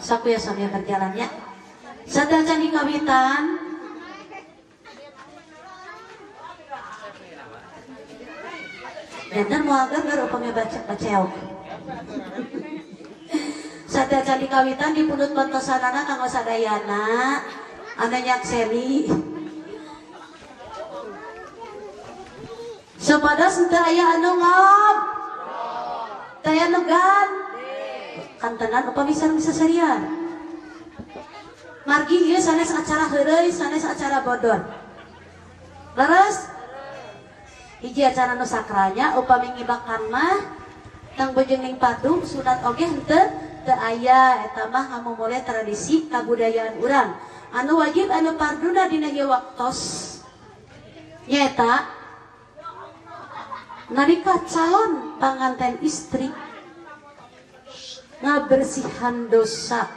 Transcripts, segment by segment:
Sakuya sambil berjalannya. Sadaya candi kawitan. Bener mau agar baru upamnya baceok. Sadaya candi kawitan di pundut pantosanana kanggo sadayana. Anu nyakseni. Sapadas teu aya anu ngab. Teu aya negan. Kantenan upami sareng sasarian. Margi ieu sanes acara heureuy, sanes acara bodon. Leres? Hiji acara nu sakranya upami ngibakan mah tang beujeuning padu sunat oge henteu teu aya eta mah ngamumule tradisi kabudayaan urang. Anu wajib anu parduna dina ieu waktos nyaeta nalika calon panganten istri ngabersihan dosa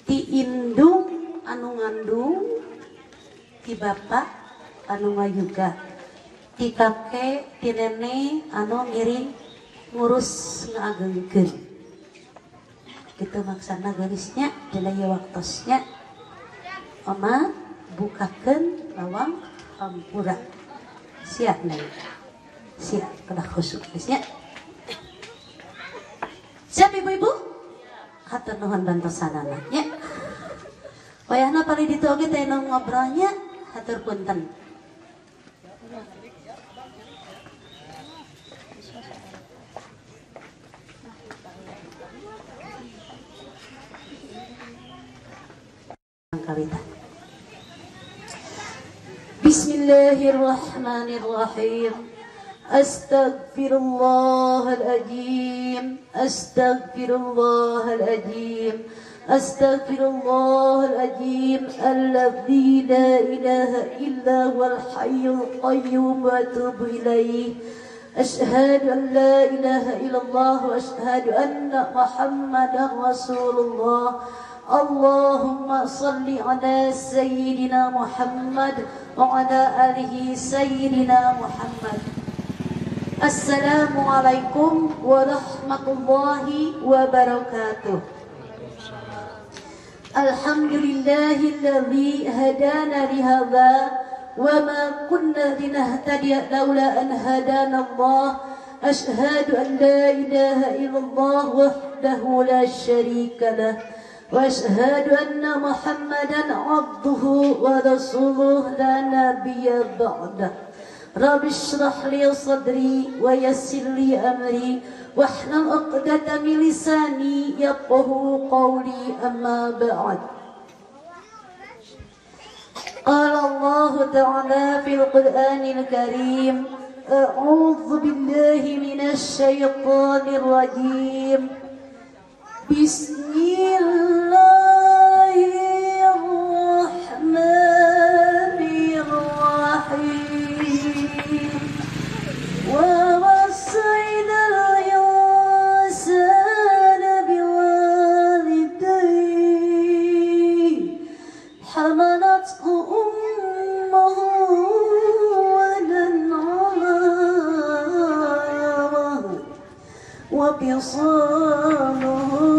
ti indung anu ngandung, ti bapak anu ngayuga, ti kakek ti nene anu ngiring ngurus ngaagengkeun. Kitu maksana garisnya dina ieu waktosnya Oma bukakeun lawang hampura. Siap nih. Siap kedah khusuk geusnya. Siap ibu-ibu? Hatur nuhun bantosanana nya. Wayahna pali ditu oge teh nu ngobrolnya hatur punten. Bismillahirrahmanirrahim. Astaghfirullahaladzim. Astaghfirullahaladzim. Astaghfirullahaladzim. Alladzi la ilaha illa huwal hayyul qayyum wa atubu ilaih. Asyhadu an la ilaha illallah wa asyhadu anna Muhammadar Rasulullah. Allahumma salli ala Sayyidina Muhammad wa ala alihi Sayyidina Muhammad. Assalamualaikum warahmatullahi wabarakatuh. Alhamdulillahilladzi hadana lihadza wa ma kunna linahtadiya laula an hadana Allah. Asyhadu an la ilaha illallah wahdahu la syarika lah. وأشهد أن محمدا عبده ورسوله لا نبي بعده. رب اشرح لي صدري ويسر لي أمري واحلل عقدة من لساني يفقهوا قولي أما بعد. قال الله تعالى في القرآن الكريم أعوذ بالله من الشيطان الرجيم. Bismillahirrahmanirrahim. Wa wassayna al-insana biwalidayhi hamalathu ummuhu walan 'ala wa bisaluhu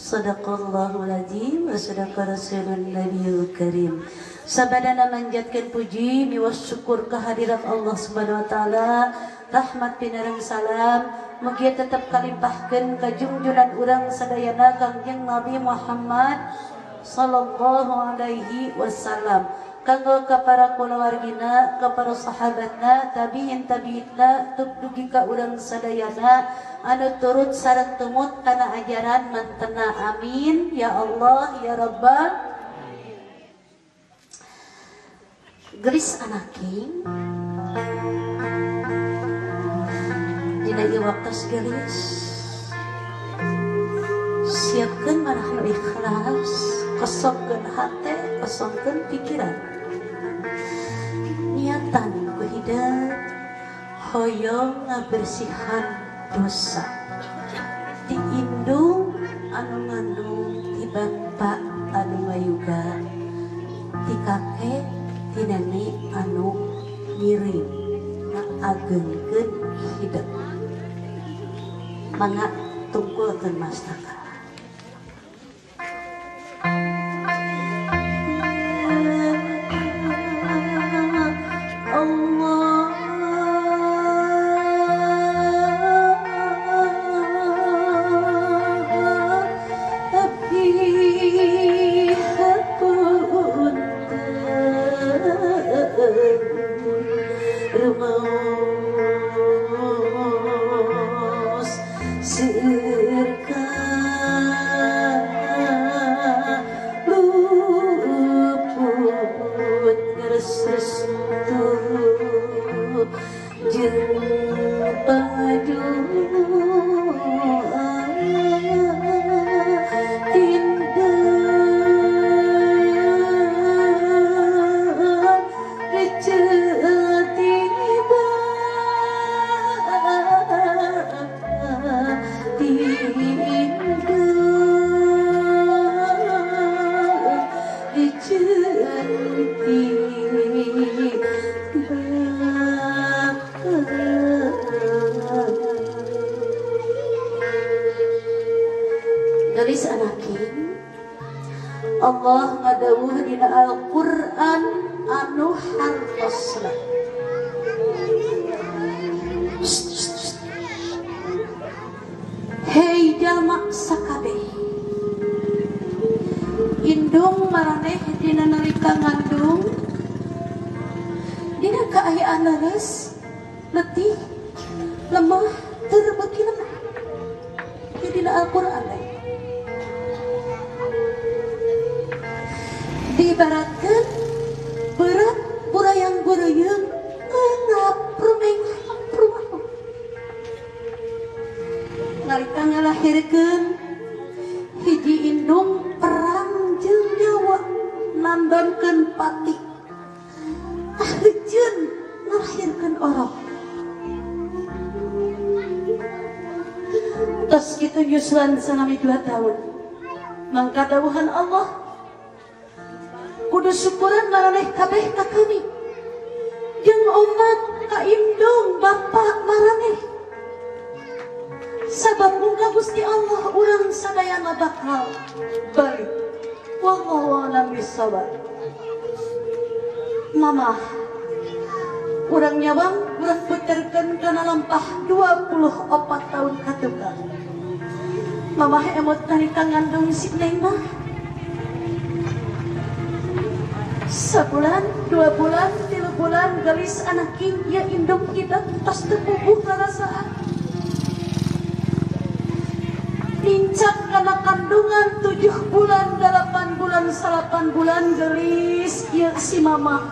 Sadaqallahul azim wa sadaqa rasulun nabiyul karim. Sabadana manjatkeun puji miwas syukur kehadirat Allah Subhanahu wa taala, rahmat pinareng salam mugi tetep kalimpahkeun ka junjungan urang sadayana Kangjeng Nabi Muhammad sallallahu alaihi wasallam, kanggo ka para kulawargina, ka para sahabatna, tabi'in tabi'inna, dugi ka urang sadayana anu turut sareng tumut kana ajaran mantena. Amin ya Allah ya Rabbal geris anaking dina ieu waktos gelis siapkeun manah nu ikhlas, kosongkeun hate, kosongkeun pikiran niatan kuhidat hoyong ngabersihan dosa ti indung anu ngandung ti bapak anu mayuga ti kakek ti nenek anu ngiring ngagengkeun hidup mangga tungkulkeun mastaka Galis anaking Allah ngadawuh dina Al-Qur'an anu hartosna hei jalma sakabeh indung maraneh dina nalika ngandung dina kaayaan leres letih lemah terbeki lemah dina Al-Qur'an diibaratkan berat burayang burayang ngaprumeng prumah nalika ngalahirkeun hiji indung perang jeung nyawa nandonkeun pati ahjeun ngalahirkeun orok tos kitu nyusuan salami 2 tahun mangka dawuhan Allah kudu syukuran maraneh kabeh ka kami jeung umat ka indung bapak maraneh sabab muga Gusti Allah urang sadayana bakal balik wallahu a'lam bissawab mamah urang nyawang urang puterkeun kana lampah 24 tahun katuka mamah emot nalika ngandung si Neng mah sebulan, 2 bulan, 3 bulan galis anaking ya indung kita tos teu puguh karasaan lincak kana kandungan 7 bulan, 8 bulan, 8 bulan gelis ya si mama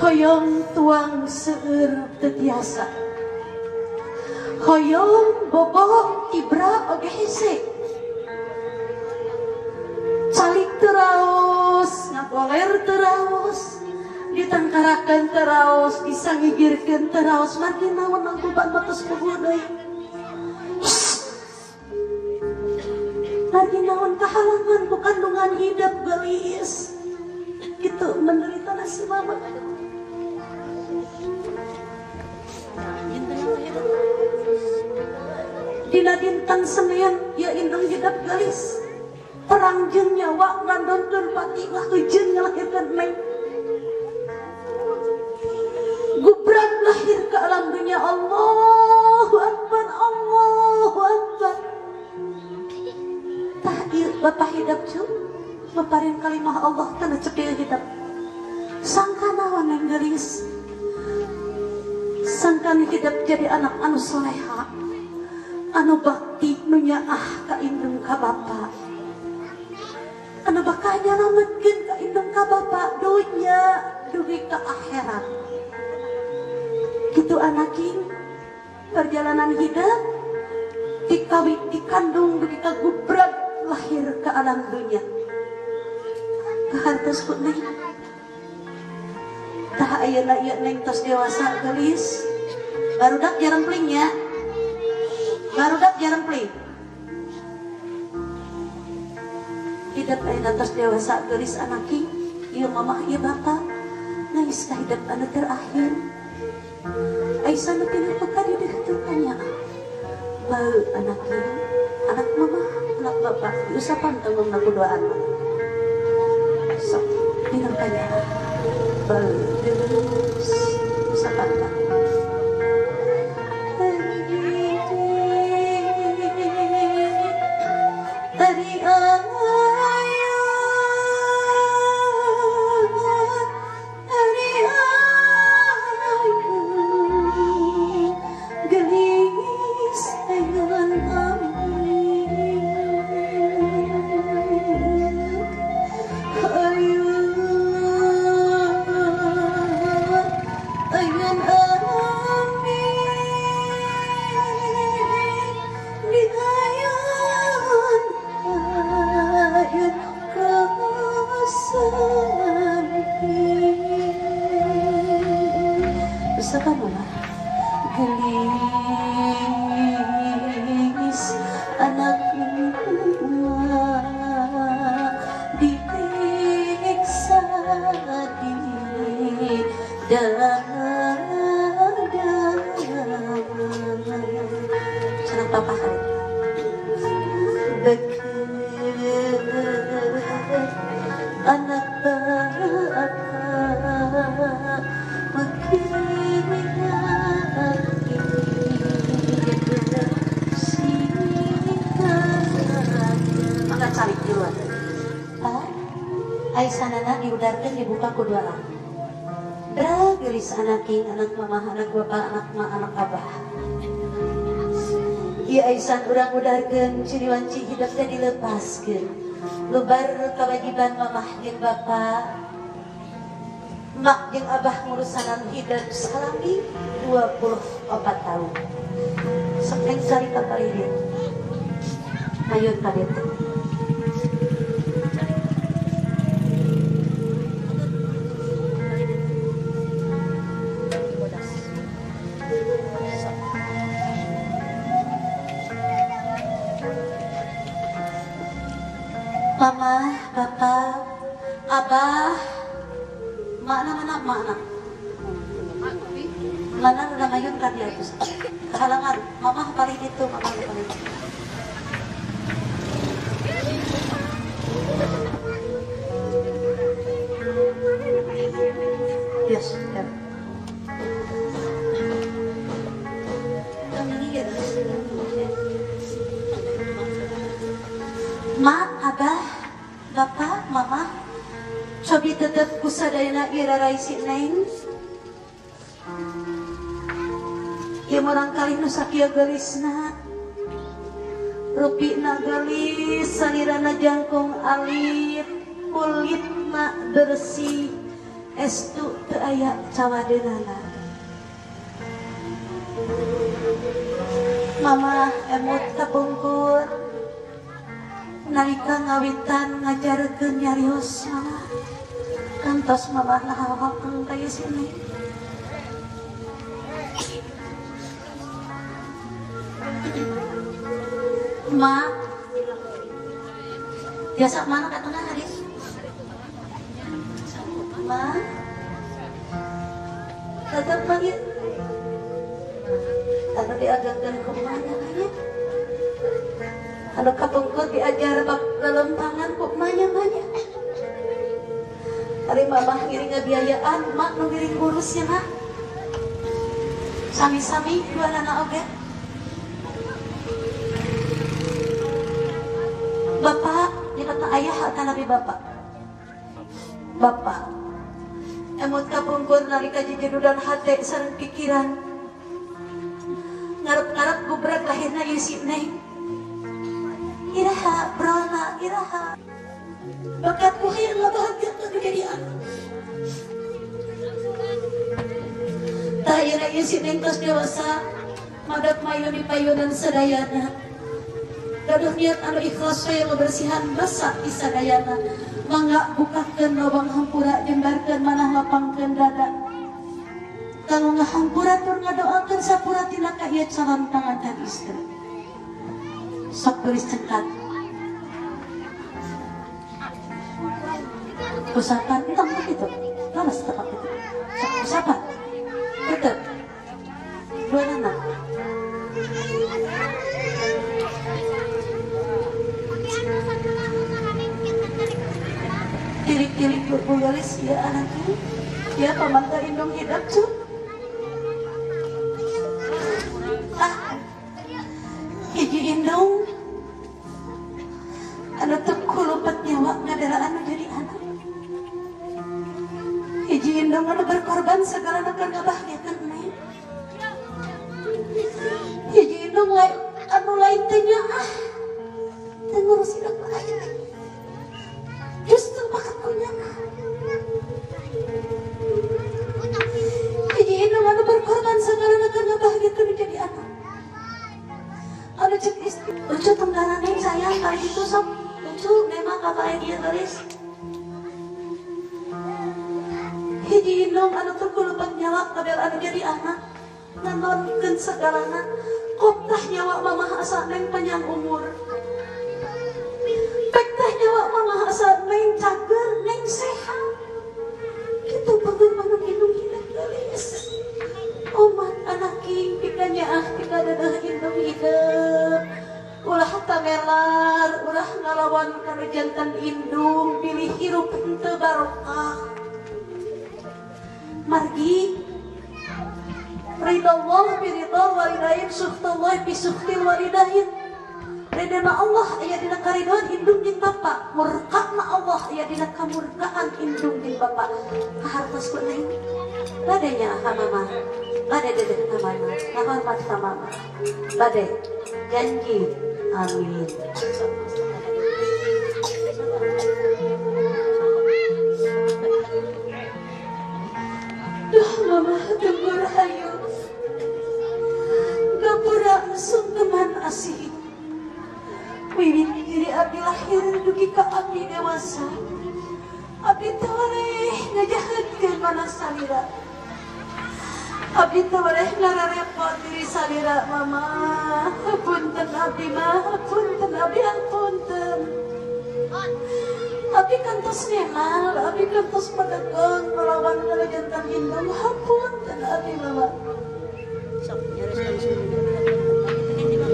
hoyong tuang seueur teu tiasa hoyong bobo ibra oge hese calik terus ngagoler terus ditangkarakan terus disangigirkan terus makin naon ang beban batas puguh deui lagi naon kahalangan ku kandungan hidup gelis gitu menderita nasi mama dina dinten Senin ya indung hidup gelis perang jeung nyawa ngandonkeun pati ngaheujeun ngalahirkeun Neng gubrak lahir ke alam dunia Allahu Akbar Allahu Akbar tahdir bapak hidup cu meparin kalimah Allah tanda cepil hidup sangka naon Neng gelis sangka hidup jadi anak anu soleha anu bakti nu nyaah ka indung ka bapa anu bakal nyalametkeun ka indung ka bapa dunya dugi ka akhirat kitu anaking perjalanan hidup dikawin dikandung dugi ka gubrak lahir ke alam dunia Kahartos ku neng. Tah ayeuna ieu neng tos dewasa geulis. Barudak jarang plingnya. Barudak jarang pling. Hidup ayeuna tos dewasa geulis anak king. Ieu mamah ieu bapak. Nangis ka hidup anu terakhir. Aisyah nu tina peka di deukeutnya. Bau anak king, anak mamah, anak bapak. Usapan tanggung aku doaan. Sok minum kanya. Bau deus usapan tak. Gelis anak diperiksa di dada. Senang papa hari deket anak bapak cari di luar. Aisyah diudarkan dibuka kedua orang. Dra gelis anak king, anak mama, anak bapak, anak ma, anak abah. Ieu Aisyah urang udarkeun ciriwanci hidupnya dilepaskeun. Lebar kewajiban mamah jeung bapak. Mak jeung abah ngurusanan hidup salami 24 tahun. Sok neng cari ka palihir. Ayo ka ditu. Mama, bapak, abah, mana udah mayun kan di atas kehalangan. Mama paling itu, mama paling itu. Yes, ya. Ma, abah, bapak, mama, cobi tetap kusadayana irarai si neng. Ieu orang kali nu sakieu gelisna. Rupina gelis, salirana jangkung alit, kulitna bersih, estu teu aya cawadeunana. Mama emut kapungkur. Nalika ngawitan ngajarkeun nyarios mama. Kantos mama nahawakeun ka ieu sini. Ma, biasa mana katuna haris? Ma, tetap panggil. Anu diajarkeun ku mana kayaknya? Anu kapungkur diajar bab lelempangan ku manya. Hari mamah ngiring ngabiayaan, mak nu ngiring urusnya mah. Sami-sami dua anak oge. Bapak, di kata ayah atau nabi bapak. Bapak, emut kapungkur nalika jijedudan hate sareng pikiran. Ngarep-ngarep gubrak lahirna yusi neng. Iraha, brona, iraha. Bakat kuhir lah bahagia kejadian. Tahira yusi neng tos dewasa, madak mayu di payunan sedayana. Gaduh niat anu ikhlas saya membersihan basa isadayana. mangga bukakeun lobang hampura jembarkeun manah lapangkeun dada. Kalau ngahampura tur ngadoakeun sapura tina ka ieu calon panganten istri. Sok tulis cengkat. Usapan entah begitu. Laras tepak itu. Sok usapan. Betul. Dua anak. Tilik-tilik berbugalis ya anakku. Ya pamangka indung hidup cu. Hiji indung anu teu kulupat nyawa ngadara anu jadi anak. Hiji indung anu berkorban segala akan ngabahagiakeun neng. Hiji indung anu lain teh nyaah teu ngurus hidup lain. Justru bakat kunyaah. Hiji indung anu berkorban segala akan ngabahagiakeun jadi anak. Anu cek istri, lucu tenggalan neng sayang kali itu sok lucu memang kakak dia tulis. Hiji indung anu terkulupan nyawa kabel anu jadi anak nontonkeun segalana koptah nyawa mamah asa neng panjang umur. Pektah nyawa mamah asa neng cager neng sehat. Kitu bagaimana indung hidup tulis. Umat anak king pikanya pika dadah indung hidup. Ulah tamelar, ulah ngalawan kana jantan indung pilih hirup henteu barokah. Margi ridallah bi ridal walidain suhtallah bi suhtil walidain. Ridana Allah aya dina karidaan indung jeung bapa, murkana Allah aya dina kamurkaan indung jeung bapa. Kahartos kuning badenya ka mama. Bade dedek ka mama, ngahormat ka mama. Bade janji. Amin. Duh mama tunggu rahayu. Gapura sungkeman asih. Wiwit diri abdi lahir dugi ka abdi dewasa. Abdi toleh ngajahatkeun mana salira. Abdi toleh ngararepot diri salira mama. Punten abdi mah, punten abdi punten. Abdi kantos nenal, abdi kantos padagong melawan kala jantan indung. Punten abdi mama. Sok nyariskan suruh. Ini mah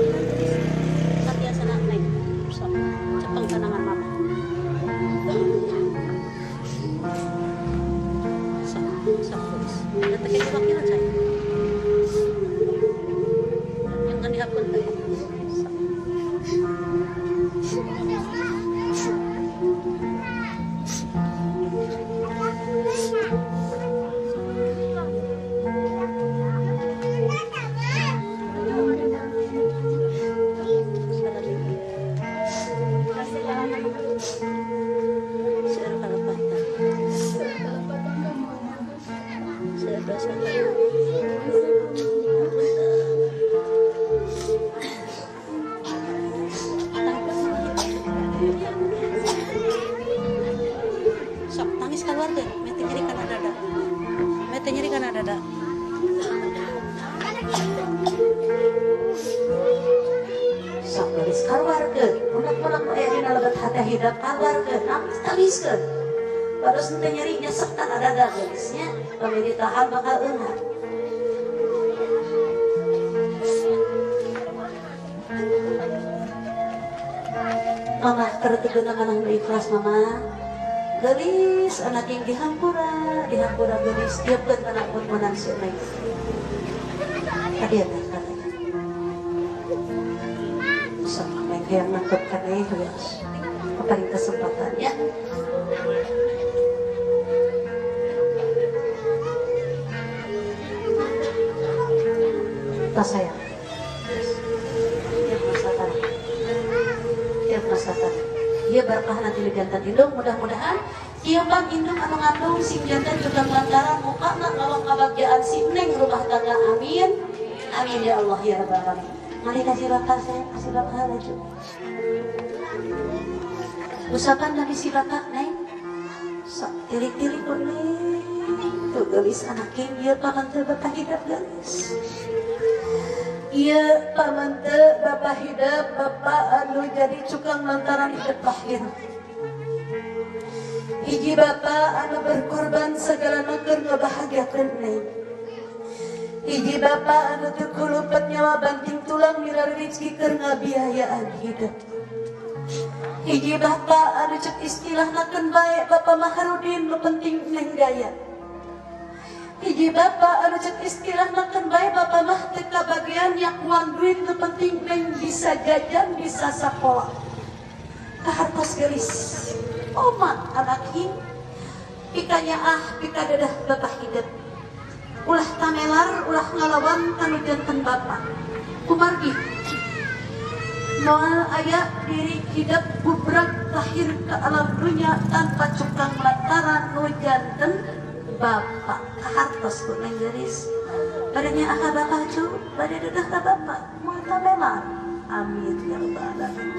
satya sanak naik. Sok cepeng tanangan mama. Sok terus. Ada teh wakil aja. Yang kan dihapun teh. Sok tangis keluar deh, mete nyeri kana dada. Mete nyeri kana dada. Sok geus kaluarkeun, unek-unek aya dina lebet hate hidup kaluarkeun, nangis-nangiskeun. Terus teh nyeri nyesek kana dada geus nya, kami ditahan bakal eunah. Mama keretegeuna manah nu ikhlas mama. Gelis anak yang dihampura gelis tiupkeun kana pun si neng. Hadiah teh katanya. Sok neng yang nangkep kaneh geus. Paparing kesempatan ya. Tas sayang. Masakan dia berkah nanti di jantan indung, mudah-mudahan tiupan indung anu ngandung sing jantan juga lantaran muka nak ngawang kebahagiaan si neng rumah tangga. Amin amin ya Allah ya rabbal alamin. Mari kasih bakal saya kasih bakal aja usapan dari si bapak neng. Tilik-tilik kuning tuh gelis anaknya dia paman teu bapak hidup gelis. Iya paman teu bapak hidup bapak anu jadi cukang lantaran hidup lahir. Hiji bapak anu berkorban segala keur ngabahagiakeun neng. Hiji bapak anu teu kulupet nyawa banting tulang mirar rezeki keur ngabiayaan hidup. Hiji bapak anu cek istilah nakeun bae bapak Maharudin nu penting neng gaya. Hiji bapak anu cek istilah nakeun bae bapak mah teu kabagian nyakuan duit nu penting neng bisa jajan bisa sakola. Kahartos geulis. Oma anaki pikanya pika dadah bapak hidup. Ulah tamelar ulah ngalawan kanu janten bapak. Kumargi moal aya diri hidup bubrag lahir ke alam dunia tanpa cukang lantaran nu janten bapak. Kahartos ku neng geulis. Badanya bapak cu, bade dadah ka bapak. Moal tamelar. Amin ya rabbal alamin.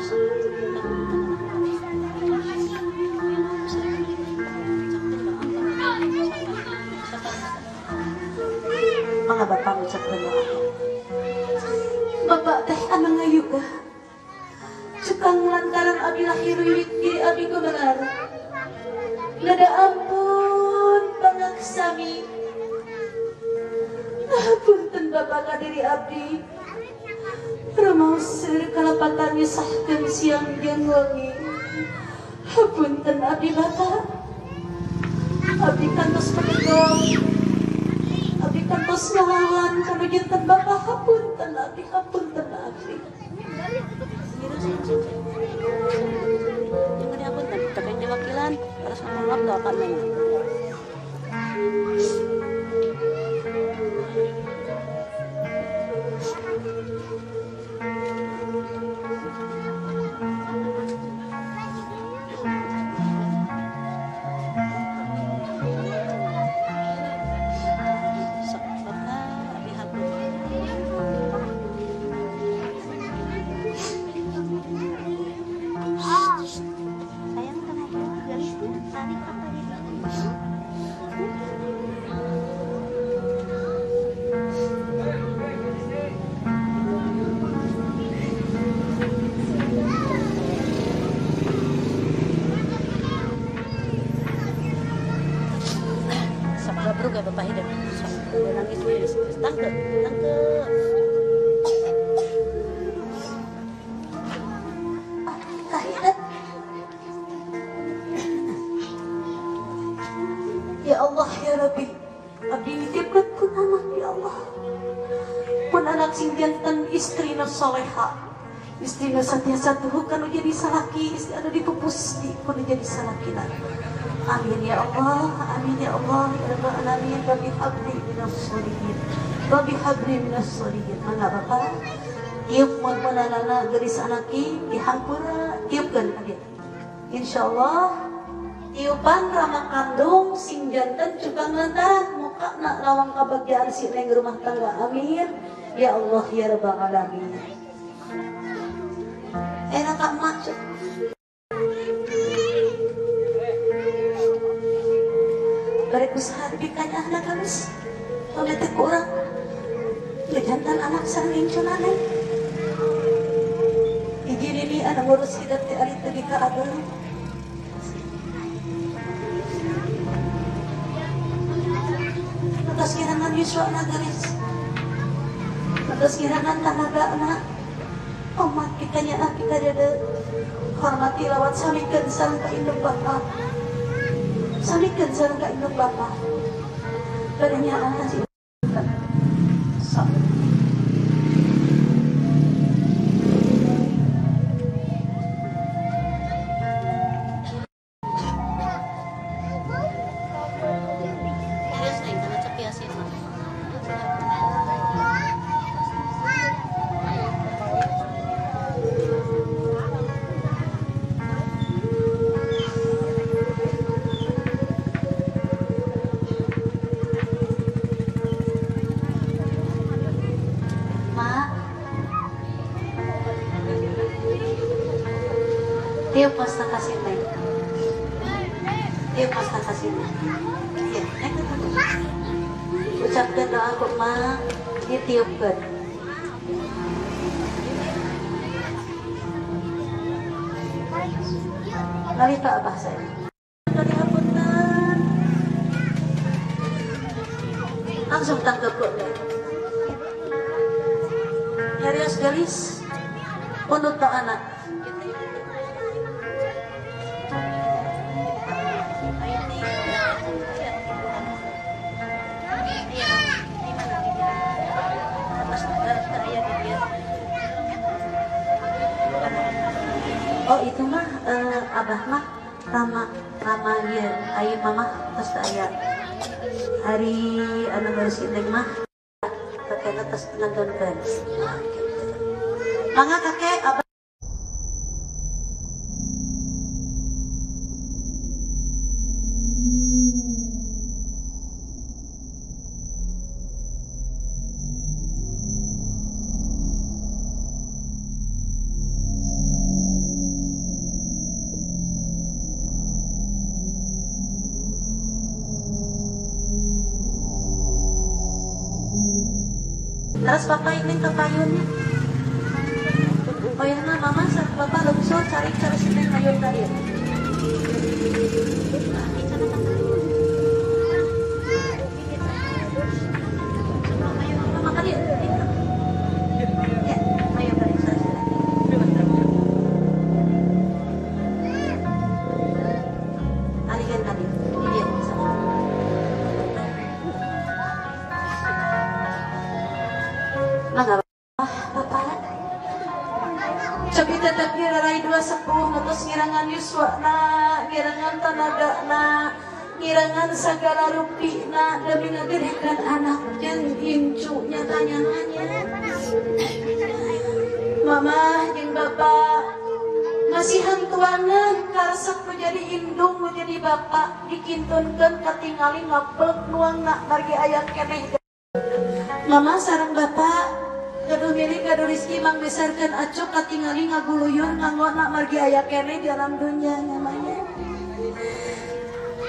Mangga bapak ngucap doa. Bapak teh anu ngayuga. Cukang lantaran abi lahir wiwit diri abi kumanar. Nada ampun pangaksami. Punten bapak ka diri abdi. Rumaos seueur kalapatan nyesahkeun siang jeung wengi. Punten abdi bapak. Abdi kantos menegong. Abdi kantos ngalawan kanu janten bapak hapunten abdi hapunten abdi. Yang ini aku tapi yang wakilan harus ngomong doakan neng. Bro kayak bapak hidup nangis tangkep ya Allah ya Rabbi abdi nitipkeun pun anak ya Allah pun anak sing janten istri nu salehah istri nu satiasa tuhu kanu jadi salaki istri anu dipupus di pun jadi salakina. Amin ya Allah, amin ya Allah, ya Rabbal alamin, babi habli minas solihin, babi habli minas solihin. Mangga bapak, tiup mun punanana geulis anaki dihampura, tiupkeun abdi. Insyaallah tiupan rama kandung sing janten cukang lantaran mukana lawang kabagyaan si neng rumah tangga. Amin ya Allah ya Rabbal alamin. Enak kak mak cuk. Barek usaha dikanya anak halus pametek orang jantan anak sareng cunane hiji ini anak ngurus hidup di ari teu dikaabeuh atas kirangan yuswana garis atas kirangan tanagana omat pikanya pika dede hormati lawat samikeun sareng ka induk bapak samikeun sareng ka induk bapak badanya anak si tiup pasta kasih teh Dia pas kasih. Ya, ucapkan doa kok ma, ditiupkan. Kali tak abah saya. Dari hapunten. Langsung tangkap kok. Nyarios galis. Untuk tak anak. Oh itu mah abah mah Rama ya ayu mama terus ayah hari anu harus indeng mah kakek terus nontonkan mangga kakek abah terus bapak ingin ke payunnya. Oh ya nah mama saat bapak lungsur cari sini payun tadi. Mama tadi. Ya, payun tadi cari. Alikan tadi. Ini dia sama. Mangga bapak cobi tetap ngirarai dua sepuh terus ngirangan yuswana ngirangan tanagana ngirangan segala rupina demi ngegerikan anak yang incunya tanyangannya mama yang bapak masih hantuangan karesep menjadi indung menjadi bapak dikintunkan ketinggali ngaplek nuang nak margi ayam keneh mama sarang bapak gaduh milik gaduh rizki mang besarkan acuk katingali ngaguluyun nganggo nak margi aya kene di alam dunia namanya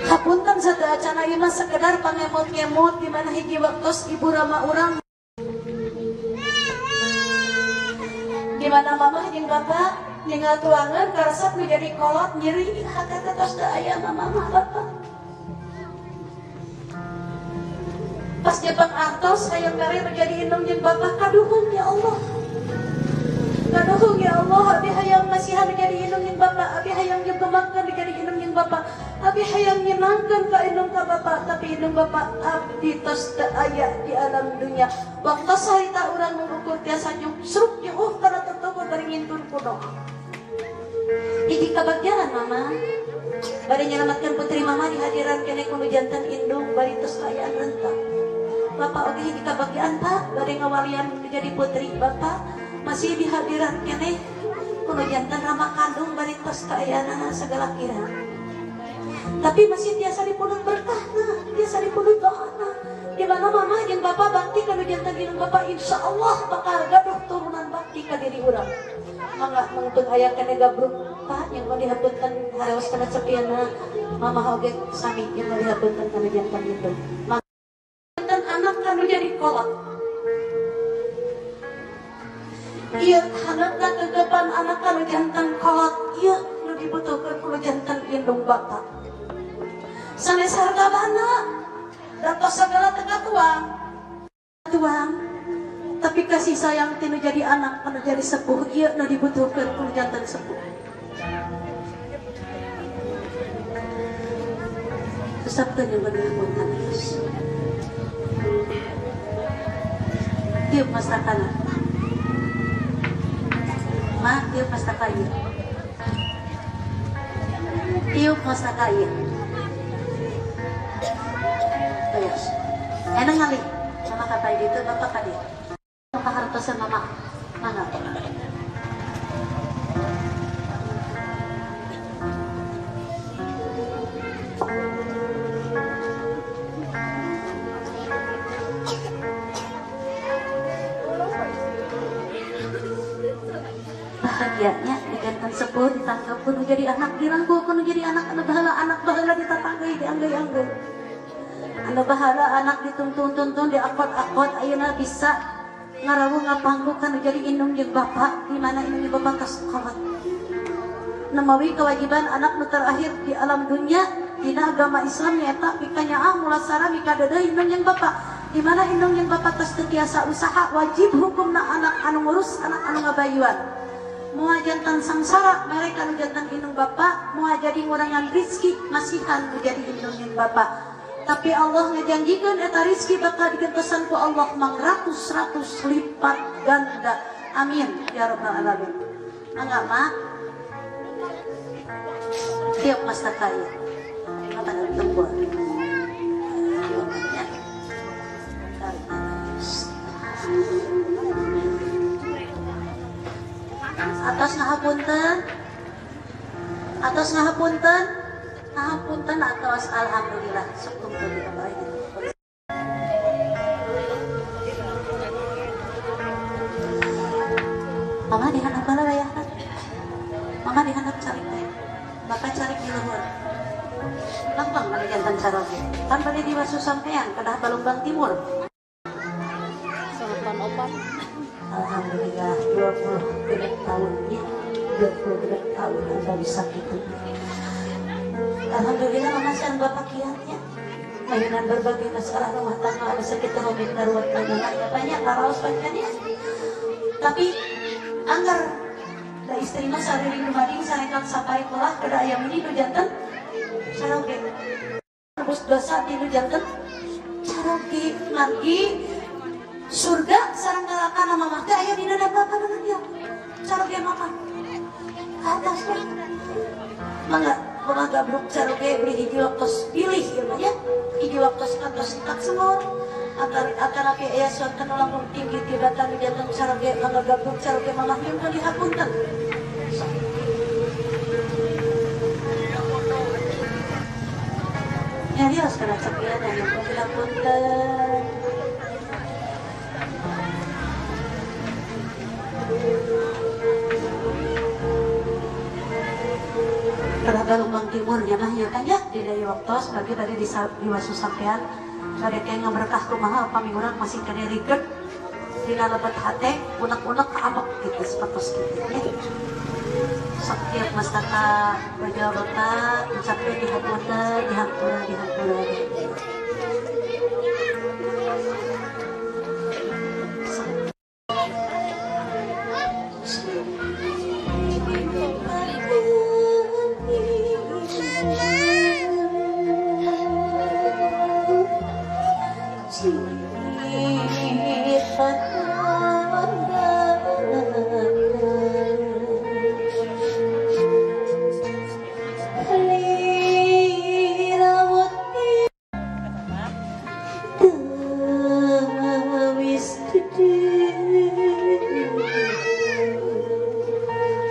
hapunten satu acana ieu mah sekedar pangemot-ngemot di mana hiji waktos ibu rama urang di mana mama jeung bapak ninggal tuangan karesep menjadi kolot nyeri hate tos teu aya mama bapak pas Jepang artos hayang mere menjadi indung jeung bapak kaduhung ya Allah abi hayang masihan menjadi indung jeung bapak abi hayang jebemakeun menjadi indung jeung bapak abi hayang nyenangkeun ka indung ka bapak tapi indung bapak abdi tos teu aya di alam dunia waktu sarita urang mengukur tiasa justru jeung kana tutup bari ngintun kuno hiji kabagyan mama bari nyelamatkan putri mama di hadiran kene kuno jantan indung bari tos aya rentang bapak oke hiji kabagian pak bari ngawalian menjadi putri bapak masih di hadiran kene kuno jantan rama kandung bari tos kaayana segala kira tapi masih tiasa dipundut berkahna tiasa dipundut doana di mana mama jeung bapak bakti kana jantan diri bapak insyaallah bakal gaduh turunan bakti ka diri urang mangga mungtun aya kene gabruk pak yang mau dihapunten hareos kana sepiana mama oge sami yang mau dihapunten kana jantan itu anak kanu jadi kolot iya anak kegepan anak kanu jantan kolot iya nu dibutuhkan kulo jantan indung bapak sanes hargabana datos segala tengah tuang tapi kasih sayang tinu jadi anak kanu jadi sepuh iya nu dibutuhkan kulo jantan sepuh sabda yang benar-benar tiup mastakana ma tiup mastakaya tiup mastakaya ayo enak ngali sama kata itu bapak tadi bapak hartosan mama mana bahagianya digantung sepuh pun ditangkap pun jadi anak dirangkul pun jadi anak anak bahala ditatanggai dianggai-anggai anu bahala anak dituntun-tuntun diakot-akot ayeuna bisa ngarawu ngapangku kan jadi indung jeung bapak di mana indung jeung bapak kasukawat namawi kewajiban anak nu terakhir di alam dunia dina agama Islam nyaeta pikanyaah mulasara mika deudeuh indung jeung bapak di mana indung jeung bapak tos teu tiasa usaha wajib hukumna anak anu ngurus anak anu ngabayuan moal jantan sangsara mereka anu jantan indung bapak moal jadi ngurangan rizki masihan nu jadi indung jeung bapak tapi Allah ngejanjikeun eta rizki bakal digentosan ku Allah mangratus-ratus lipat ganda amin ya rabbal alamin mangga mak tiap masa kaya apa dari tembok atas ngahapunten atas alhamdulillah syukur kita baik mama dihandap kala ya mama dihandap cari bapak cari di luhur lampang balik jantan caroge kan balik di wasu sampean kedah Balumbang Timur Opan alhamdulillah 20 tahun ya 20 tahun anda bisa gitu alhamdulillah memasan bapak kiatnya mainan berbagai masalah rumah tangga ada sekitar rumit darurat banyak karaos banyak tapi anggar da istri mah sareng rumading sarekan sapari pelah kada aya meni nu janten caroge terus dosa di nu janten caroge margi surga sareng neraka na mamah teh aya dina bapak dengan dia caroge makan atasnya mangga rumah gabluk caroge beli hiji waktos pilih ya hiji waktos kantos tak semua antara ke aya suatu langkung tinggi tibatan di jantung caroge mangga gabluk caroge mamah nyumpun dihapunten nyarios kana sapian yang nyumpun dihapunten kada Balumbang Timur ya mah ya kan ya di dari waktos bagi tadi di wasu sampean kada kaya ngaberkah kumaha upami urang masih kada rikeun dina lebet hate unek-unek kaabek gitu sepertos kitu ya sok tiap mastaka bajal bapak ucapkeun dihapunten dihampura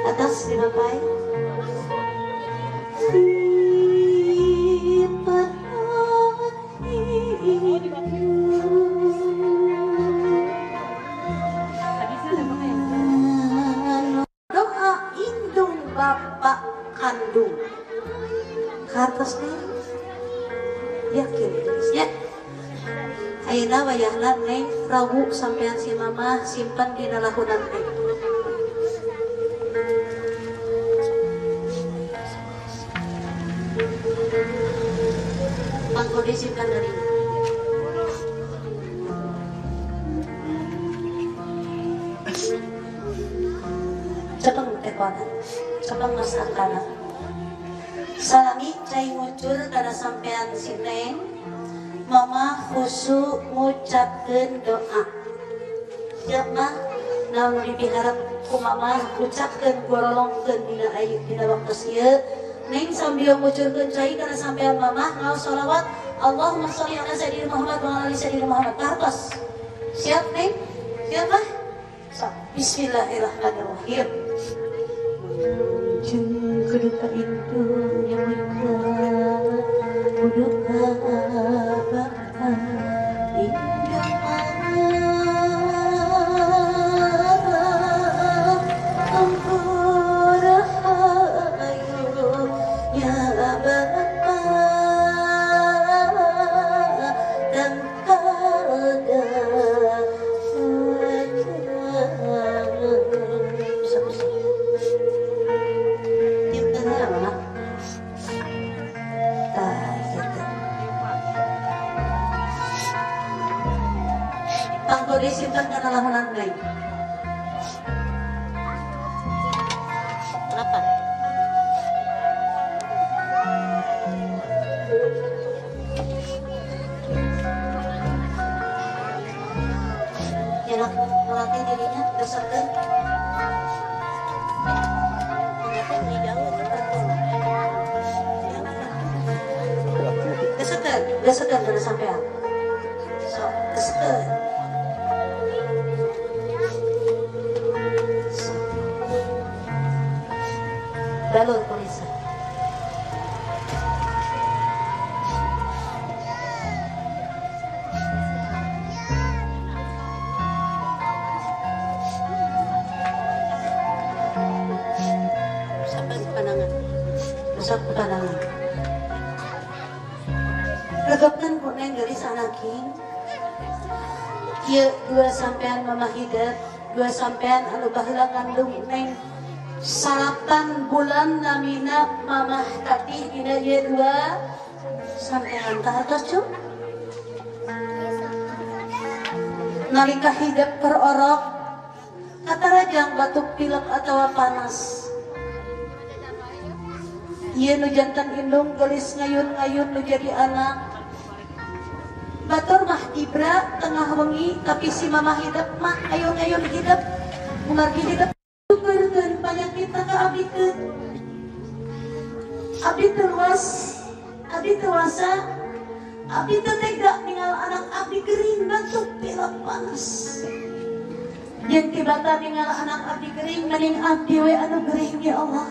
atas dibapai doa indung bapak kandung kartosnya yakin ya ayeuna wayahna neng Rabu sampean si mama simpan di lahunan teh mangko disimpan dari cepeng ekona cepeng ngasangkana salami cai ngucur kada sampean si neng mama khusyuk ngucapkeun doa siap mah naon diharap ku mama ucapkeun gorolongkeun dina ayu dina waktu ieu neng sambil ngucurkeun cai kana sampean mama ngaos sholawat Allahumma sholli ala sayyidina Muhammad wa ala ali sayyidina Muhammad kartos siap neng siap mah bismillahirrahmanirrahim jeung kudu ka indung yang mika kudu ka bapak indung ampura Tunggu disimpan karena lamunan lain. Kenapa? Ya melatih dirinya berserta. Gesekan dari sampean. So, gesekan. So. Balur polisi. Sampai pandangan. Usap pandangan. Regapkan puneng dari sanaking. Ieu dua sampean mama hidat, dua sampean anu baheula ngandung neng 8 bulan namina mamah tati dina ieu dua sampean kahartos cum. Nalika hidup perorok katarajang batuk pilek atawa panas. Ieu nu jantan indung gelis ngayun-ngayun nu jadi anak. Batur mah Ibra tengah wengi tapi si mama hidup mah ayun-ayun hidup mengargi hidup tukeurkeun panyakitna ka abikeun. Abdi teluas, abdi tewasa, abdi tega ninggal anak abdi gering batuk pilek panas. Jeung tibata ninggal anak abdi gering mending abdi we anu gering ya Allah.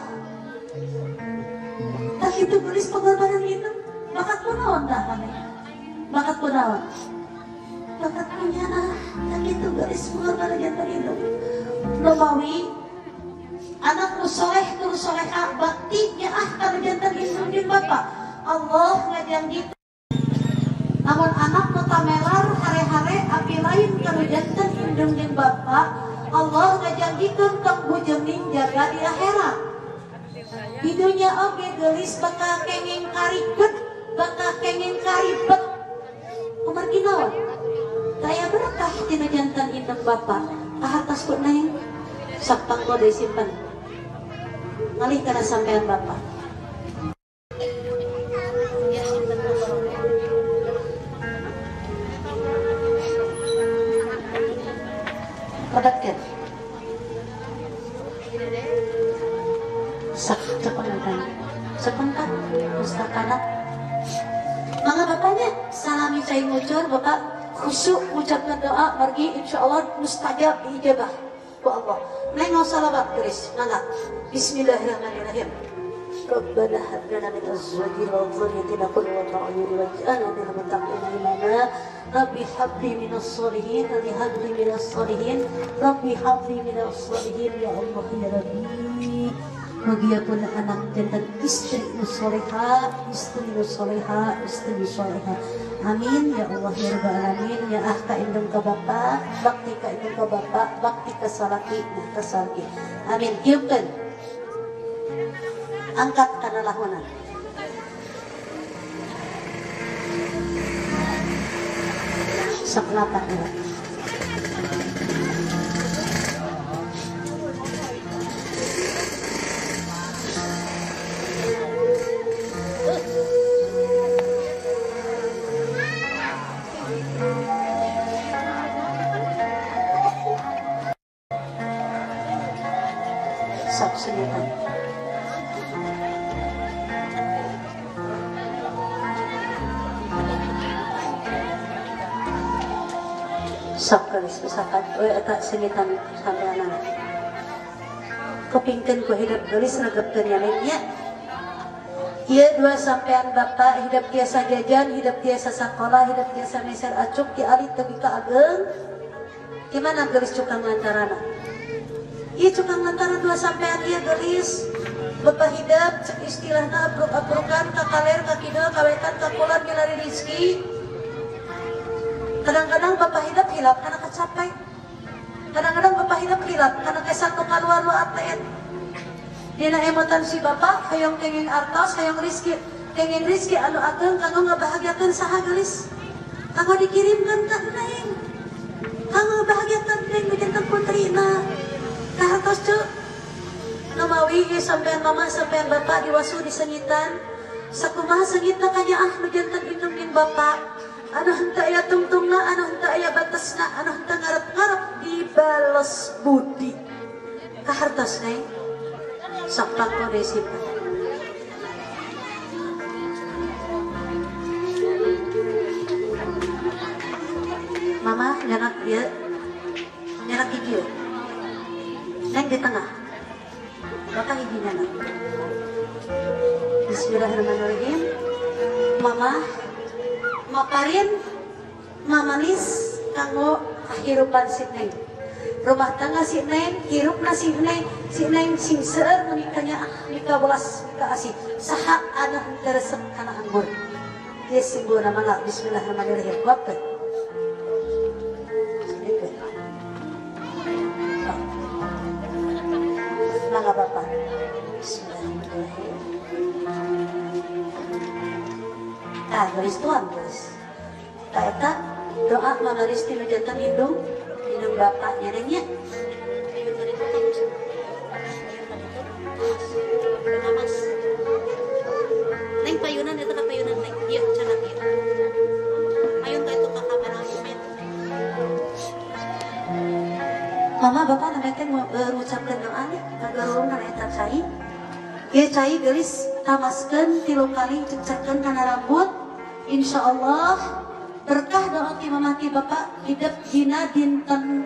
Tak itu gelis pengorbanan itu bakat kunaon tah maneh? Bakat kunaon? Bakat punya tak itu gelis pengorbanan jantan itu. Lomawi anak nu soleh nu soleha bakti nyaah kana jantan indung jeung bapa. Allah ngajanji namun anak nu tamelar hare-hare abi lain kana jantan indung jeung bapa. Allah ngajanjikeun tong bujeuning jaga di akhirat. Di dunia oge gelis bakal kenging karibet, bakal kenging karibet. Umar ginawan, daya berkah tina jantan indung bapa. Ahatas ku neng, sapang ko deui simpan. Ngalih kana sampean bapa. Ya simpan dulu. Kabatkeun. Sepentan, sepentan, mustakanak. Mangga bapaknya salami cai ngucur bapak khusyuk mengucapkan doa margi insyaallah mustajab diijabah ku Allah. Nengok salawat tulis mangga. Bismillahirrahmanirrahim. Rabbana hab lana min azwajina wa dhurriyyatina qurrata a'yun waj'alna lil muttaqina imama. Rabbi habli minas sholihin, Rabbi habli minas sholihin, Rabbi habli minas sholihin ya Allah ya Rabbi. Bagia pun anak jantan istri nusoleha, istri nusoleha, istri nusoleha. Amin ya Allah ya Rabbal alamin. Ya ah ka indung ka bapa, bakti ka indung ka bapa, bakti ka salaki, ka salaki. Amin. Hiupkeun. Angkat kana lahunan. Saklapa dulu. Saksikan. Sakkalis misalkan eta sengitan sampeanan. Kepingkeun ku hidup gelis regepkeun yanenya. Ieu dua sampean bapa hidup tiasa jajan, hidup tiasa sakola, hidup tiasa meser acuk ti alit teu ka ageung. Gimana gelis cukang lantarana? Ieu cukang lantaran dua sampean ieu gelis. Bapa hidup istilahna abruk-abrukan ka kaler ka kidul ka wetan ka kulon milari rezeki. Kadang-kadang bapak hidup hilap karena kecapai. Kadang-kadang bapak hidup hilap karena kesatu kaluar lu atlet. Dina emotan si bapak hayang kenging artos, hayang rizki, kenging rizki anu ageung kanggo ngabahagiakeun saha gelis. Kanggo dikirimkeun ka neng. Kamu bahagiakan neng jantan putrina. Kahartos cu. Namawi sampean mama sampean bapak diwasu disengitan. Sakumaha sengitna kanya nu jantan indungin bapak. Anu henteu aya tungtungna, anu henteu aya batesna, anu henteu ngarep-ngarep dibales budi. Kahartos neng. Sok pangko simpen. Mama nyanak dia, nyanak hiji. Neng di tengah. Bapak hiji nyanak. Bismillahirrahmanirrahim. Mama, maparin, mamanis kanggo kehidupan si Neng. Rumah tangga si Neng, hirupna si Neng sing seueur menikahnya nikah belas nikah asih. Saha anu teresep kana anggur. Ieu simbol mangga bismillahirrahmanirrahim. Kuatkeun. Mangga Bapak. Bismillahirrahmanirrahim. Garis tuan guys. Eta doa mama Risti nu jantan hidung bapaknya nengnya. Neng payunan itu kan payunan neng. Iya, canak ya. Payun ka itu kakak penalmet. Mama bapak namanya teh mengucapkan doa nih, kagaulun eta cai. Ieu cai geulis tamaskeun 3 kali cecahkeun kana rambut. Insyaallah berkah doa ti mama ti bapak hidup dina dinten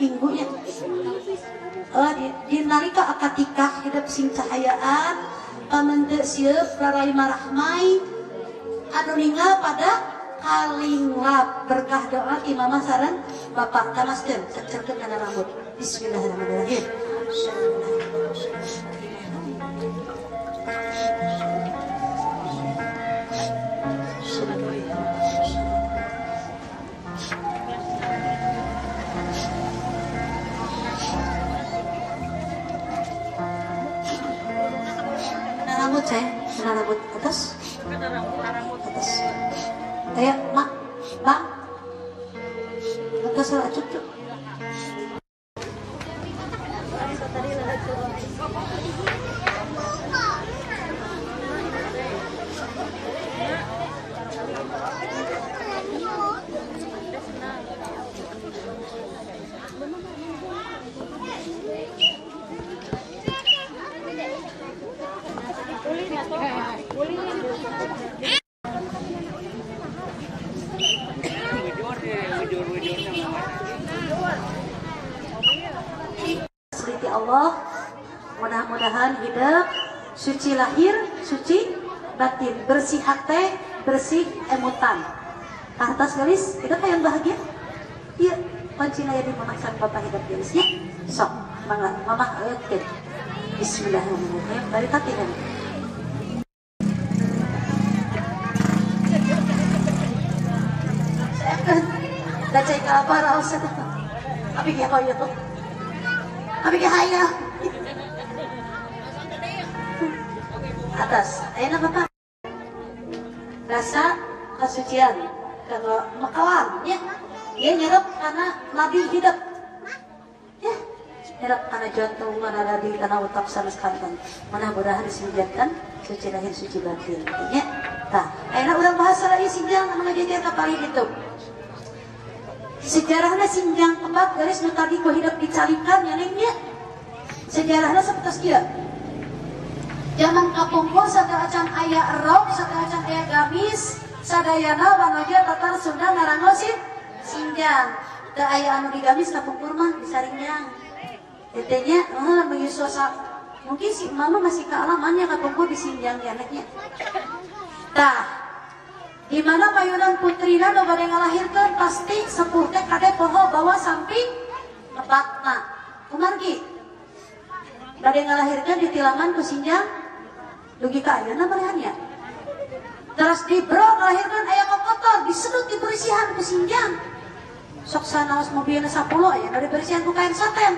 minggunya. Di nalika akad nikah hidup sing cahayaan pamenteun sieup rarai marahmai anu ninggal pada kalinglap. Berkah doa ti mama sareng bapak tamaskeun cecahkeun kana rambut. Bismillahirrahmanirrahim. Rambut saya, rambut atas. Atas. Kayak mak, bang. Atas salah cucu. Seliti Allah, mudah-mudahan hidup suci lahir, suci batin, bersih hati, bersih emutan. Atas garis hidup yang bahagia. Iya, kuncinya ya di memaksa bapak hidup garisnya. Sok, mama oke. Bismillahirrahmanirrahim. Balik latihan. Dacay ka para sa ito. Abi kaya ko ito. Abi kaya kaya. Atas. Ayan na Bapak. Rasa kasucian. Kalau makawan. Ya. Dia nyerap karena Nabi hidup. Ya. Nyerap karena jantung. Mana di karena utak sama sekali. Mudah-mudahan disinjatkan. Suci lahir, suci batin. Ya. Nah. Ayan na ulang bahasa lagi sinjang. Ano ngajajar kapalin itu. Sejarahnya sinjang keempat garis nu tadi ku hidup dicalikan ya nengnya. Sejarahnya seperti dia. Zaman kapungko sadaacan aya rok, sadaacan aya gamis, sadayana wanoja tatar Sunda ngarangosin sinjang. Da aya anu digamis kapungkur mah disaringjang. Tetenya bagi suasana mungkin si mama masih kealamannya kapungkur disinjang ya nengnya. Tah di mana payunan putrina nu bade ngalahirkeun pasti sepuh teh kade poho bawa samping ngebatna. Kumargi bade ngalahirkeun di tilaman ku sinjang dugi ka ayeuna marehannya. Terus di bro ngalahirkeun aya kokotor disedut dibersihan ku sinjang. Sok sanaos mobilna 10 aya nu dibersihan ku kain saten.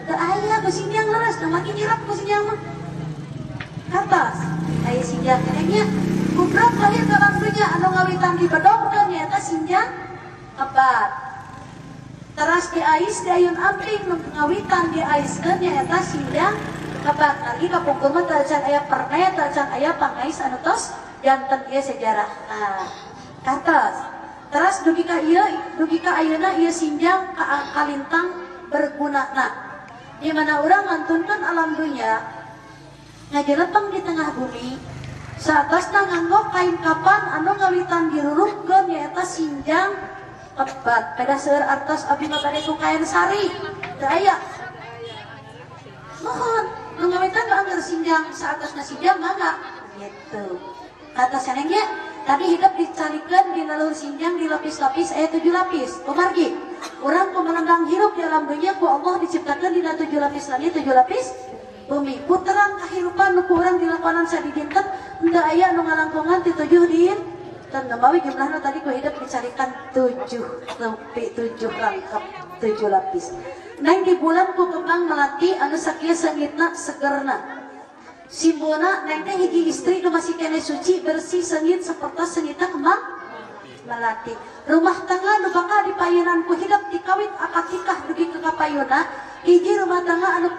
Teu aya ku sinjang leres nu makin nyirap ku sinjang mah. Kartas aya sinjang kenehnya kubrok lahir dalam dunia anu ngawitan dibedongkeun nyaeta sinjang kebat. Teras di ais di ayun amping ngawitan di ais ke nyaeta sinjang kabat lagi kapungkur mah tacan aya perne tacan aya pangais anu tos janten ieu sejarah. Nah, kantos. Teras dugi ka ayeuna ieu sinjang kalintang bergunana. Di mana urang ngantunkeun alam dunya ngajelepeng di tengah bumi. Saatosna nganggo kain kapan anu ngawitan diruruhkeun nyaeta sinjang kebat pada seueur artos abdi mah bade ku kain sari teu aya mohon nu ngawitan mah anggar sinjang saatosna sinjang mangga gitu kata senengnya tadi hidup dicalikeun di lalur sinjang di lapis-lapis aya 7 lapis kumargi urang pemenang hirup di alam dunya ku Allah diciptakeun dina 7 lapis langit 7 lapis bumi puterang kahirupan nu ku urang dilakonan sadidinten henteu aya nu ngalangkungan ti 7 din dan namawi jumlahnya tadi ku hidup dicarikan 7 rangkap 7 lapis. Nah di bulan ku kembang melati anu sakieu seungitna segerna. Simbona neng teh hiji istri nu masih kene suci bersih seungit sapertos seungitna kembang melati. Rumah tangga nu bakal dipayeunan ku hidup dikawit akad-nikah dugi ke kapayuna hiji rumah tangga anu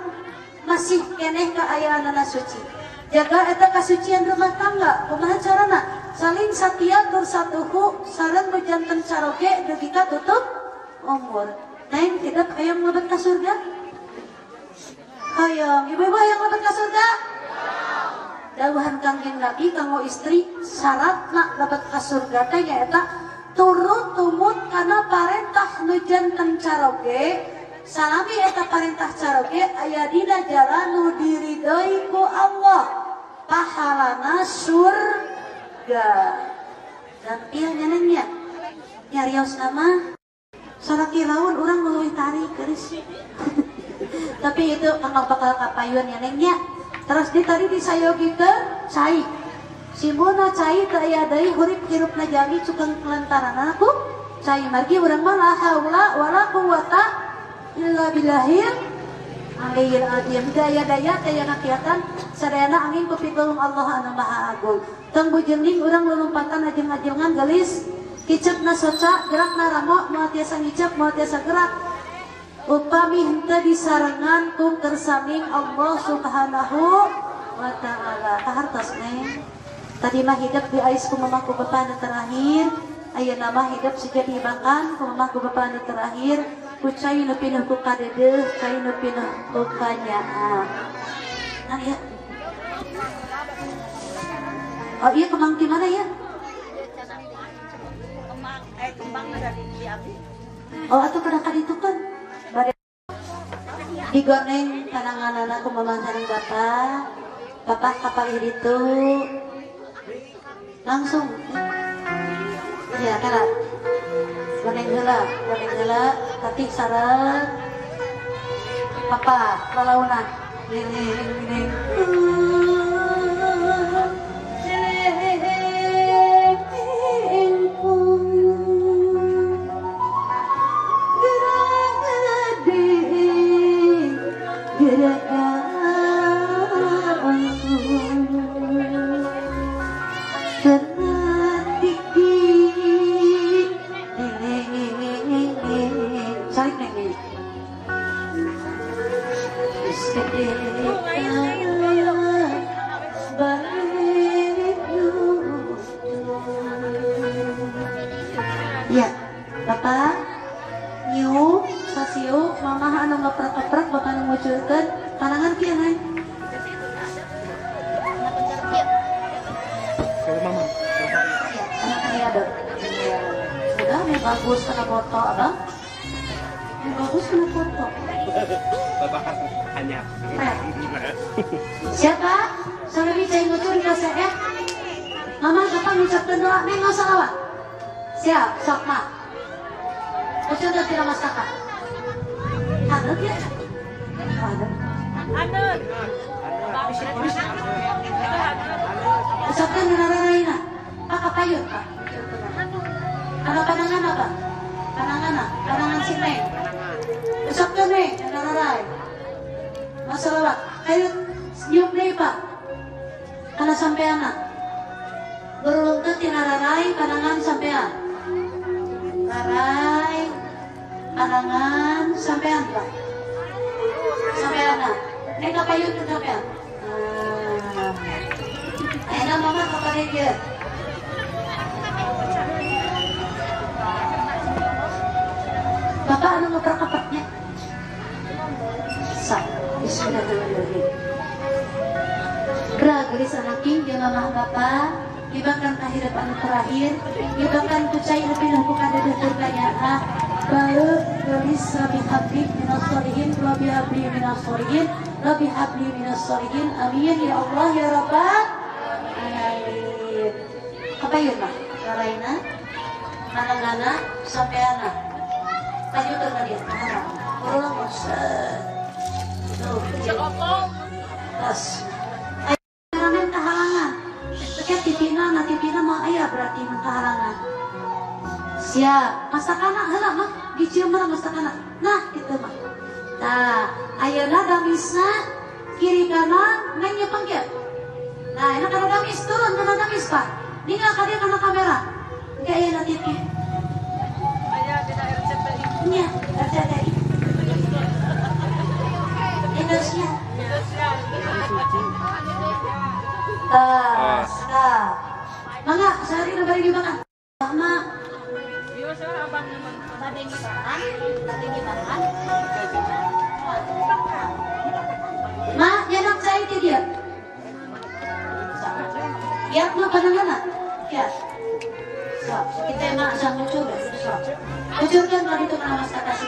masih keneh kaayaanana suci. Jaga eta kasucian rumah tangga kumaha carana? Saling satia tur satuhu sareng nu janten caroge dugi ka tutup umur. Neng tidak hayang mlebet ka surga? Hayang, ibu-ibu hayang mlebet ka surga? Dawuhan Kangjeng Nabi kanggo istri syaratna mlebet ka surga teh nyaeta turut tumut kana parentah nu janten caroge. Salami eta parentah caroge aya dina jalan nu diridhoi ku Allah. Pahalana surga. Dan iya nyanengnya nyarios nama salaki laun orang melalui tarik geus. Tapi itu anggal bakal kapayun nyanengnya. Terus di tadi disayogikeun cai. Simbona cai teu aya deui hurip hirupna jami cukeng kelantaran aku. Cai margi urang mah la haula wala quwata illa billahil aliyil azim. Daya-daya daya nakiatan sadayana angin ku pitulung Allah anu maha agung. Tong bujenging urang lulumpatan ajeng-ajengan gelis kicepna soca gerakna ramo moal tiasa ngicep moal tiasa gerak upami henteu disarengan ku kersaning Allah subhanahu wa ta'ala. Kahartos neng tadi mah hidup di ais ku mamaku bapa anu terakhir ayeuna mah hidup siga diibakan ku mamaku bapa anu terakhir ku cai nu pinuh ku kadeudeung cai nu pinuh ku kanyaan. Nah ya oh iya kembang di mana ya? Kembang dari diambil. Oh atau pada kali itu kan? Digoneng kanangan-anak ku mamang sareng bapak kapal itu langsung. Iya kalah. Goneng heula, tapi sareng papa lalaunan. Ning. Ya, Bapak, nyu, sasiu, mama anu ngeprak-ngeprak, Bapak anu nguculkeun, panangan kieu neng. Anak ini ada. Sudah, ini bagus kena foto, abang. Ini bagus kena foto. Bapak hanya. Siapa? Sampai bisa ngucul di ya? Mama, Bapak ngucapkeun doa, neng nggak usah lawat. Siap, sok mah. Ucap dan tidak mas kakak. Anut ya? Anut. Ucapkan dengan raraina. Kakak payun, Pak. Ada panangan apa? Panangan si Neng. Ucapkan Neng, dengan rarai. Masalah, ayo senyum deh Pak. Karena sampai anak. Berulung ke tina rarai panangan sampean. Rarai halangan sampean Pak. Sampean nah. Nek kapayun ke sampean. Enak mama kapan dia? Bapak anu ngeprak-ngepraknya. Sa, bismillahirrahmanirrahim. Gelis anaking jeung mamah bapak, libatkan tahirep anu terakhir, libatkan kucai lebih lakukan dari surganya. Baru gelis lebih habli minas solihin, lebih habli minas solihin, lebih habli minas solihin. Amin ya Allah ya Rabbal alamin. Kapayun mah? Karaina, mana-mana, sampeana. Lanjutkan ke dia. Ulang maksud. Tuh, tas. Ramen kehalangan. Setiap tipina mah ayah berarti menghalangan. Siap. Masakana heula mah dicium mah masakana. Nah, gitu mah. Nah, ayeuna gamisna kiri kanan ngan nyepeng ge. Nah, enak kana gamis turun kana gamis Pak. Ninggal ka dia kana kamera. Engke ayeuna TV. Aya dina RCTI. Nya, RCTI. Indonesia. Tas, nah, mangga sehari udah bari gimana? Sama. Biasa abang tadi gimana? Ma, jangan saya ke dia. Ya, mau mana? Ya. So, kita emak sang muncul. So, munculkan tadi itu nama kata sih.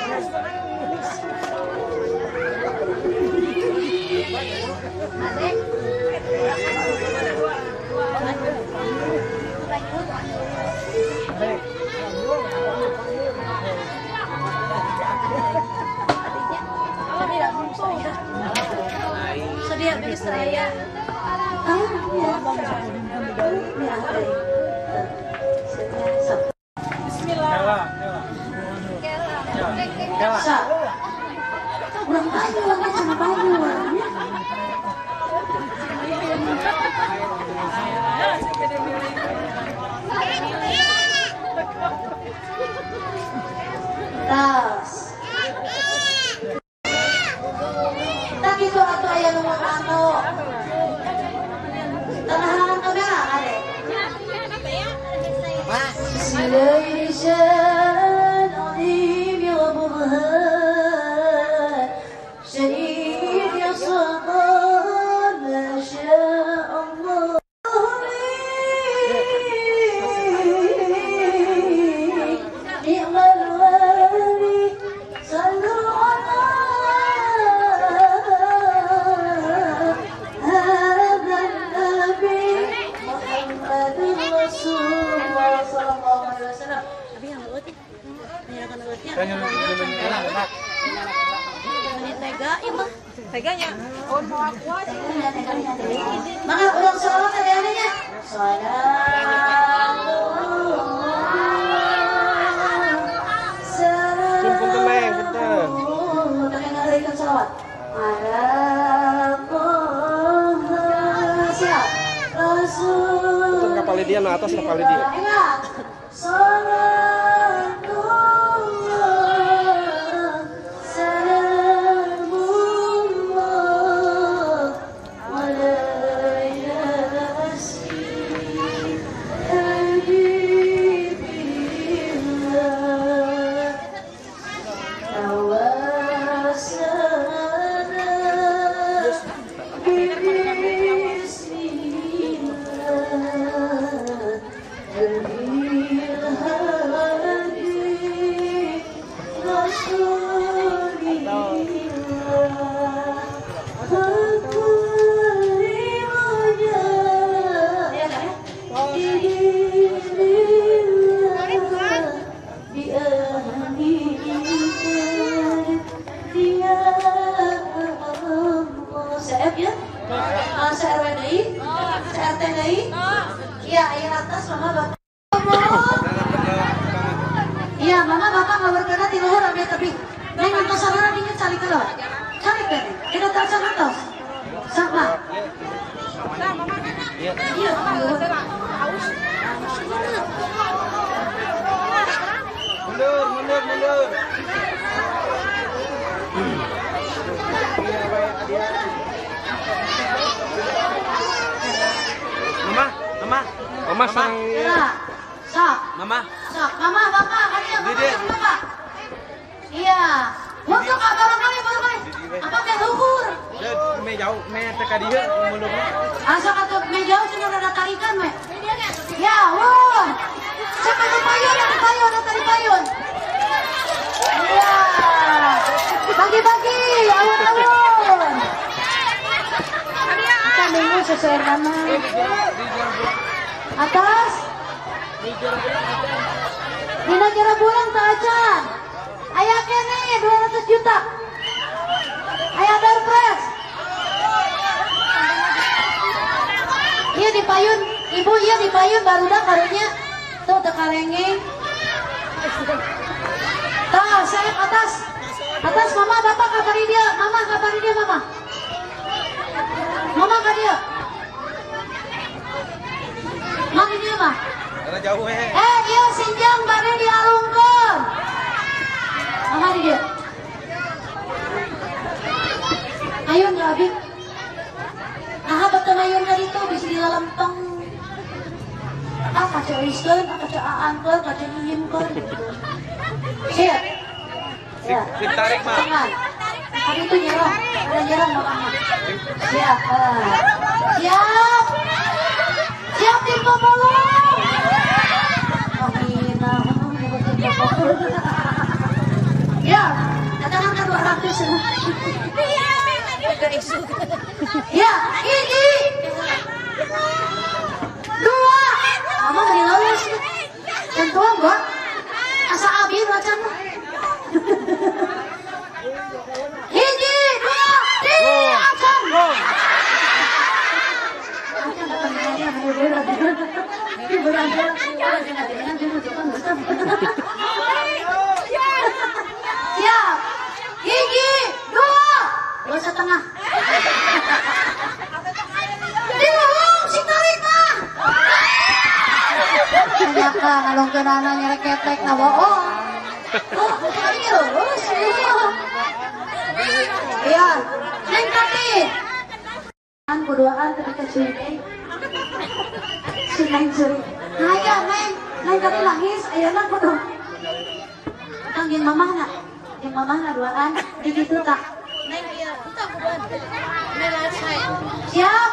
Sedia bagi saya. Bismillah. Kurang banyak warna sama banyak warnanya. Tas. Tak gitu atau ayah nomor kamu. Tanah halangan kamera ada. Silaisan alim ya burhan, syarif ya sadar, masya Allah. Teganya, oh mau aku aja. Maka ulang salawat ada adanya. Sumpun temeng, betul. Pakai ngalikan salawat. Siap. Rasul. Betul kapal dia nah atas kapal dia. Iya, mama bapak nggak berkenan di luhur ambil tapi neng nonton sana dingin cari kalau cari kan? Kita tak sama tos sama. Iya. Mundur. Mama sang Ya. Sok. Mama. Sok. Mama, bapak, kalian bapak. Iya. Untuk barangkali. Apa teh luhur? Me jauh, me teka dieu mulung. Asa atuh me jauh cenah ada tarikan we. Ya, wah. Cek atuh payun, tari payun. Iya. Bagi-bagi, awun-awun. Kita minggu sesuai nama. Atas. Dina kira bulan tak acan. Ayah kene 200 juta. Ayah Darpres. Iya dipayun, ibu iya dipayun barudak karunya. Tuh tekarengeng. Tah, saya atas. Atas mama bapak kabari dia, mama. Mama ka dia. Mama dia mah. Karena jauh Iya sinjang bari dialungkeun. Mama dia. Ayun ya Abi. Nah, betul ayun ka dito bisa dilalempeng. Kaca iskeun, kaca aankeun, kaca iimkeun. Siap. Ya. Ditarik mah. Tangan. Hari itu nyerang, ada nyerang makanya. Siap. Siap tim pemulung. Mahina, ya, katakan kan 200. Ya, ini 2. Mama dari lolos. Tentuan gua. Asa abi macan. Hiji, 2, 3, action. Siap. Hiji, 2 setengah. Dilulung si tarik mah. Ternyata ngalungkeun anak nyerek ketek na bohong. Ini lulus. Iya, Neng Tati. Kuduaan ketika cuy. Si Neng Suri. Nah ya Neng Tati nangis. Ayeuna kudu. Yang mamahna duaan. Di ditu tak. Neng iya, kita bukan. Melat saya. Siap.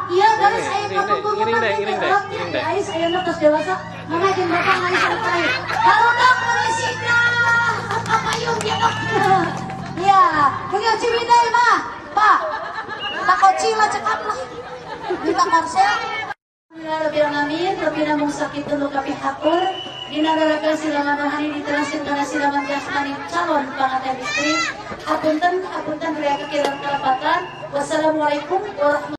Iya guys, ayo Iring deh. Guys, ayo terus dewasa. Mama jeung bapak nangis sekali. Barudak polisinya. Apa yung kita? Ya, punya Ciwidey mah. Pak. Takoci lah cekap lah. Kita konser. Lebih amin, lebih namung sakit dulu kapi hakur. Dinagarakan silangan rohani diterasin karena silangan jasmani calon pengantin istri. Apunten ria kekiran kelapatan. Wassalamualaikum warahmatullahi wabarakatuh.